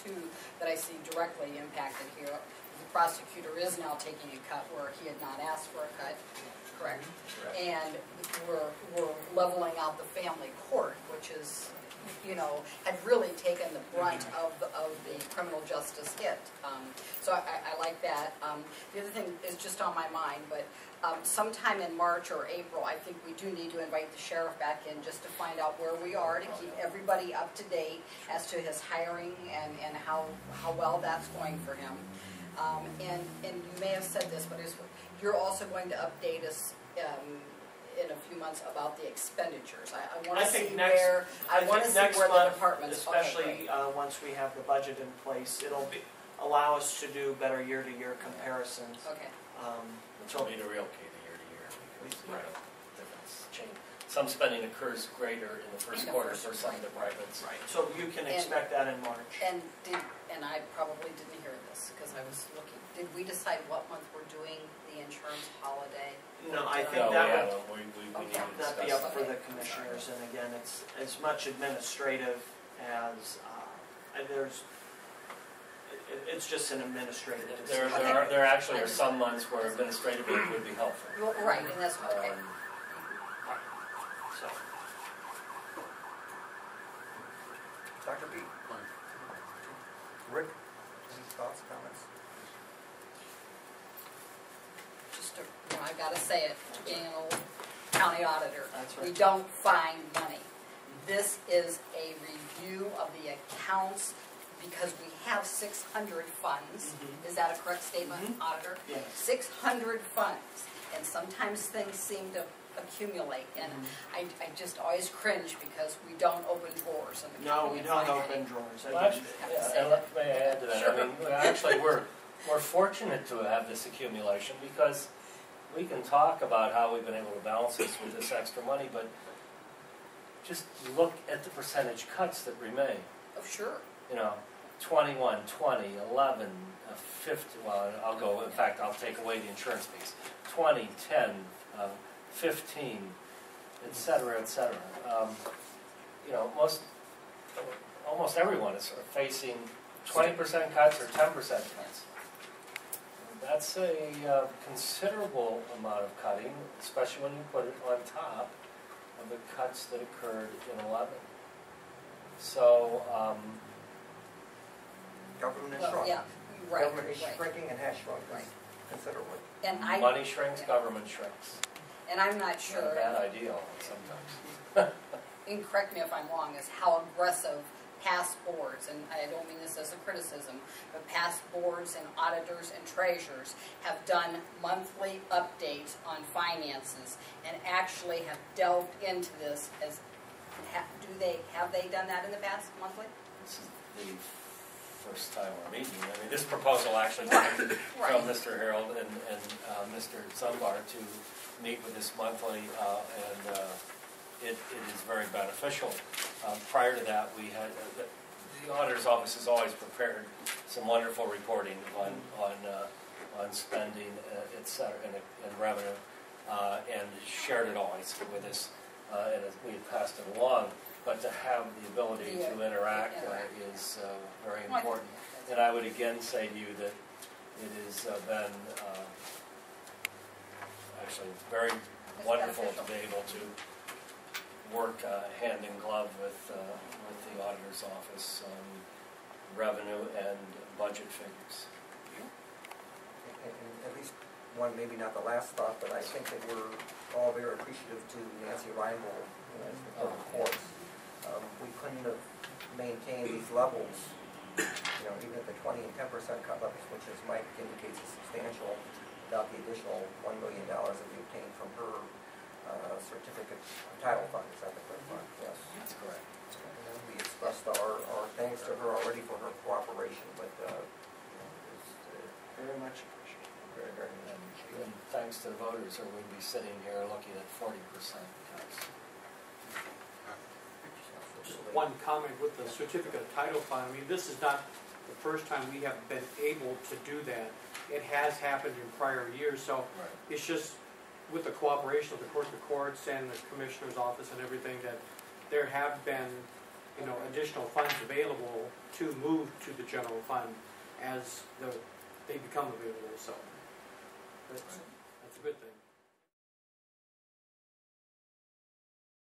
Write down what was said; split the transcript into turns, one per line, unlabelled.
two that I see directly impacted here. The prosecutor is now taking a cut where he had not asked for a cut, correct? And we're leveling out the family court, which is, you know, had really taken the brunt of the criminal justice hit. So I like that. The other thing is just on my mind, but sometime in March or April, I think we do need to invite the sheriff back in just to find out where we are, to keep everybody up to date as to his hiring and how well that's going for him. And you may have said this, but you're also going to update us in a few months about the expenditures. I want to see where the departments,
especially once we have the budget in place, it'll allow us to do better year-to-year comparisons.
Okay.
Which will be the real key to year-to-year, because difference change. Some spending occurs greater in the first quarter for some departments.
Right. So you can expect that in March.
And I probably didn't hear this because I was looking. Did we decide what month we're doing the insurance holiday?
No, I think that would be up for the commissioners. And again, it's as much administrative as it's just an administrative decision.
There actually are some months where administratively it would be helpful.
Well, right, and that's okay.
So.
Dr. B. Rick, any thoughts, comments?
I gotta say it, being an old county auditor,
that's right.
We don't find money. This is a review of the accounts because we have 600 funds. Is that a correct statement, Auditor?
Yes.
600 funds, and sometimes things seem to accumulate, and I just always cringe because we don't open drawers. In the
no, we don't open drawers.
Well, actually, may I add to that?
Sure.
I mean, actually, we're fortunate to have this accumulation because we can talk about how we've been able to balance this with this extra money, but just look at the percentage cuts that remain.
Oh, sure.
You know, 21, 20, 11, 50, well, I'll go, in fact, I'll take away the insurance piece. 20, 10, 15, et cetera, et cetera. You know, almost everyone is sort of facing 20% cuts or 10% cuts. That's a considerable amount of cutting, especially when you put it on top of the cuts that occurred in 11. So,
government is shrunk.
Yeah, right.
Government is shrinking and has shrunk considerably.
And
money shrinks, government shrinks.
And I'm not sure.
Not a bad ideal sometimes.
And correct me if I'm wrong, is how aggressive past boards, and I don't mean this as a criticism, but past boards and auditors and treasurers have done monthly updates on finances and actually have delved into this. As have they done that in the past monthly?
This is the first time we're meeting. I mean, this proposal actually came from Mr. Harold and Mr. Zumbar to meet with us monthly, and it is very beneficial. Prior to that, we had the auditor's office has always prepared some wonderful reporting on spending, et cetera, and revenue, and shared it always with us, and we had passed it along. But to have the ability to interact is very important. And I would again say to you that it has been actually very wonderful to be able to work hand in glove with the auditor's office on revenue and budget figures.
And at least one, maybe not the last thought, but I think that we're all very appreciative to Nancy Reinbold as the clerk of courts. We couldn't have maintained these levels, you know, even at the 20 and 10% cut levels, which, as Mike indicates, is substantial, without the additional $1 million that we obtained from her certificate title fund. Is that the correct fund? Yes.
That's correct.
And we expressed our thanks to her already for her cooperation, but you know, it's
very much appreciated.
Very, very much appreciated.
And thanks to the voters, or we'd be sitting here looking at 40% cuts.
Just one comment with the certificate of title fund. I mean, this is not the first time we have been able to do that. It has happened in prior years, so it's just with the cooperation of the courts and the commissioner's office and everything that there have been additional funds available to move to the general fund as they become available, so that's a good thing.